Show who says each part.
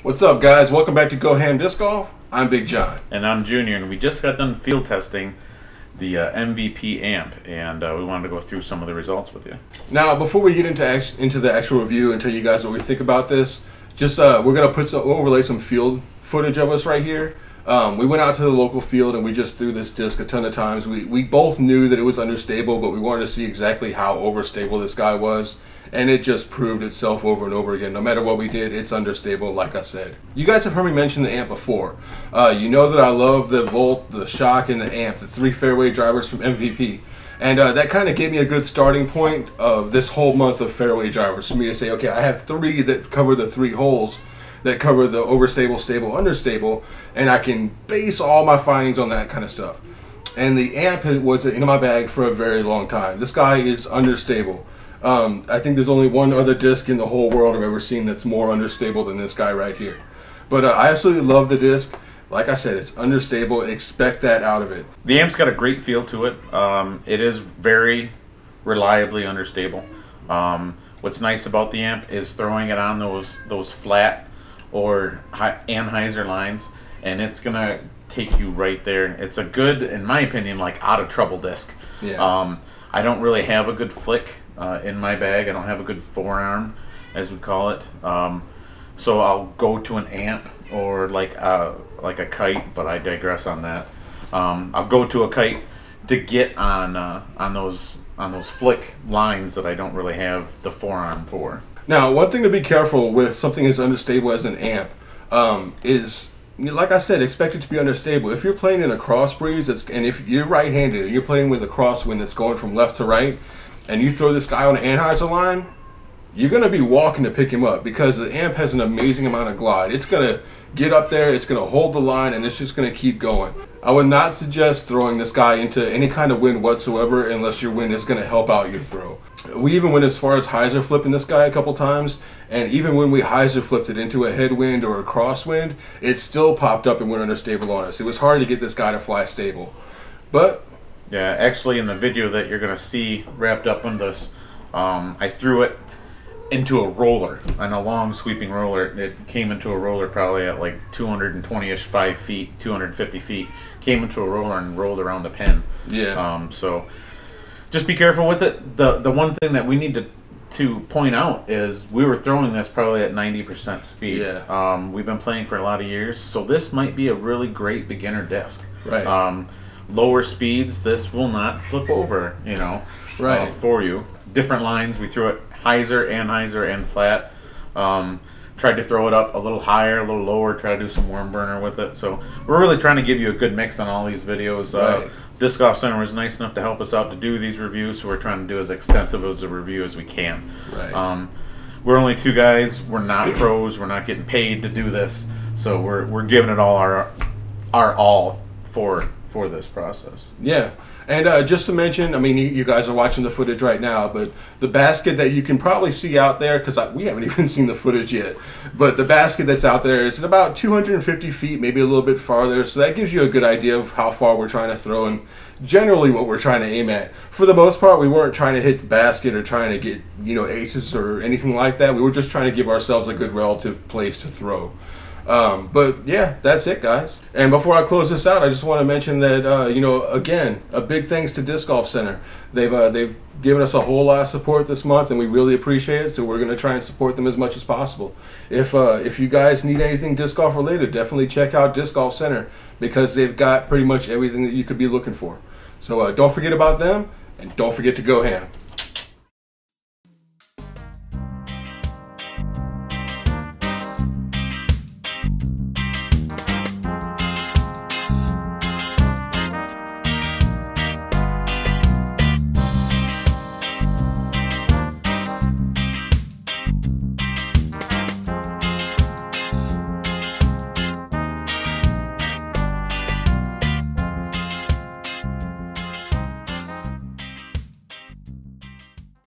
Speaker 1: What's up, guys? Welcome back to GoHamDiscGolf. I'm Big John.
Speaker 2: And I'm Junior, and we just got done field testing the MVP amp, and we wanted to go through some of the results with you.
Speaker 1: Now, before we get into the actual review and tell you guys what we think about this, just we're gonna overlay some field footage of us right here. We went out to the local field and we just threw this disc a ton of times. We both knew that it was understable, but we wanted to see exactly how overstable this guy was. And it just proved itself over and over again. No matter what we did, it's understable, like I said. You guys have heard me mention the amp before. You know that I love the Volt, the shock, and the amp, the 3 fairway drivers from MVP. And that kind of gave me a good starting point of this whole month of fairway drivers for me to say, okay, I have 3 that cover the 3 holes, that cover the overstable, stable, understable, and I can base all my findings on that kind of stuff. And the amp was in my bag for a very long time. This guy is understable. I think there's only one other disc in the whole world I've ever seen that's more understable than this guy right here. But I absolutely love the disc. Like I said, it's understable. Expect that out of it.
Speaker 2: The amp's got a great feel to it. It is very reliably understable. What's nice about the amp is throwing it on those flat or Anheuser lines, and it's gonna take you right there. It's a good, in my opinion, like out of trouble disc.
Speaker 1: Yeah.
Speaker 2: I don't really have a good flick in my bag. I don't have a good forearm, as we call it. So I'll go to an amp or like a kite, but I digress on that. I'll go to a kite to get on those flick lines that I don't really have the forearm for.
Speaker 1: Now, one thing to be careful with something as understable as an amp is, like I said, expect it to be understable. If you're playing in a cross breeze, and if you're right-handed and you're playing with a crosswind that's going from left to right, and you throw this guy on an Anheuser line, you're going to be walking to pick him up because the amp has an amazing amount of glide. It's going to get up there, it's going to hold the line, and it's just going to keep going. I would not suggest throwing this guy into any kind of wind whatsoever unless your wind is going to help out your throw. We even went as far as hyzer flipping this guy a couple times, and even when we hyzer flipped it into a headwind or a crosswind, it still popped up and went understable on us. It was hard to get this guy to fly stable. But
Speaker 2: yeah, actually in the video that you're going to see wrapped up in this, I threw it into a roller, on a long sweeping roller. It came into a roller probably at like 220-ish, 5 feet, 250 feet. Came into a roller and rolled around the pin.
Speaker 1: yeah.
Speaker 2: So just be careful with it. The one thing that we need to point out is we were throwing this probably at 90% speed.
Speaker 1: Yeah.
Speaker 2: We've been playing for a lot of years, so this might be a really great beginner disc.
Speaker 1: Right.
Speaker 2: Lower speeds, this will not flip over, you know,
Speaker 1: right.
Speaker 2: For you. Different lines, we threw it hyzer, Anheuser, and flat. Tried to throw it up a little higher, a little lower, try to do some worm burner with it. So we're really trying to give you a good mix on all these videos.
Speaker 1: Right.
Speaker 2: Disc Golf Center was nice enough to help us out to do these reviews, so we're trying to do as extensive as a review as we can.
Speaker 1: Right.
Speaker 2: We're only 2 guys. We're not pros. We're not getting paid to do this, so we're giving it all our all for this process.
Speaker 1: Yeah. And just to mention, I mean, you guys are watching the footage right now, but the basket that you can probably see out there, because we haven't even seen the footage yet, but the basket that's out there is at about 250 feet, maybe a little bit farther, so that gives you a good idea of how far we're trying to throw and generally what we're trying to aim at. For the most part, we weren't trying to hit the basket or trying to get, you know, aces or anything like that. We were just trying to give ourselves a good relative place to throw. But yeah, that's it, guys. And before I close this out, I just want to mention that you know, again, a big thanks to Disc Golf Center. They've given us a whole lot of support this month, and we really appreciate it. So we're going to try and support them as much as possible. If you guys need anything disc golf related, definitely check out Disc Golf Center because they've got pretty much everything that you could be looking for. So don't forget about them, and don't forget to go ham.